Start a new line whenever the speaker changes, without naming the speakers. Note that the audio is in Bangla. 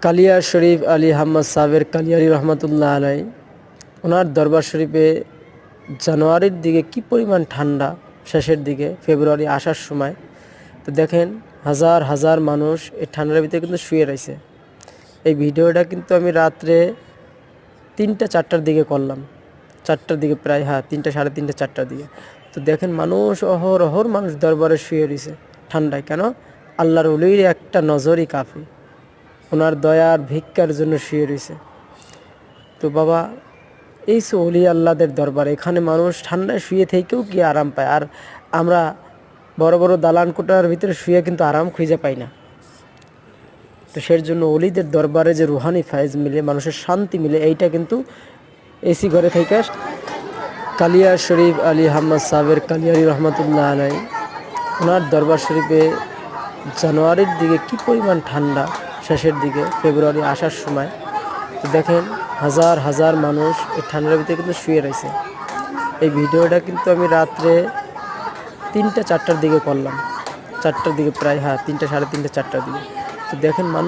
কালিয়া শরীফ আলী আহমদ সাবের কালিয়ারি রহমতুল্লাহ আলাই ওনার দরবার শরীফে জানুয়ারির দিকে কি পরিমাণ ঠান্ডা, শেষের দিকে ফেব্রুয়ারি আসার সময়। তো দেখেন হাজার হাজার মানুষ এই ঠান্ডার ভিতরে কিন্তু শুয়ে রয়েছে। এই ভিডিওটা কিন্তু আমি রাত্রে 3টা-4টার দিকে করলাম, 4টার দিকে প্রায়, হ্যাঁ 3টা, 3:30, 4টার দিকে। তো দেখেন মানুষ অহরহ মানুষ দরবারে শুয়ে রয়েছে ঠান্ডায়। কেন? আল্লাহর ওলির একটা নজরই কাফি, ওনার দয়ার ভিক্ষার জন্য শুয়ে রয়েছে। তো বাবা, এই সে অলি আল্লাহদের দরবার, এখানে মানুষ ঠান্ডায় শুয়ে থেকেও কি আরাম পায়। আর আমরা বড় বড় দালান কোটার ভিতরে শুয়ে কিন্তু আরাম খুঁজে পাই না। তো সেই জন্য অলিদের দরবারে যে রুহানি ফায়েজ মিলে, মানুষের শান্তি মিলে, এইটা কিন্তু এসি ঘরে থেকে। কালিয়া শরীফ আলী আহমদ সাবের কালিয়ারি রহমতুল্লাহ আলাই ওনার দরবার শরীফে জানুয়ারির দিকে কি পরিমাণ ঠান্ডা, শেষের দিকে ফেব্রুয়ারি আসার সময়। তো দেখেন হাজার হাজার মানুষ এই ঠান্ডার ভিতরে কিন্তু শুয়ে রয়েছে। এই ভিডিওটা কিন্তু আমি রাত্রে 3টা-4টার দিকে করলাম, 4টার দিকে প্রায়, হ্যাঁ 3টা, 3:30, 4টার দিকে। তো দেখেন মানুষ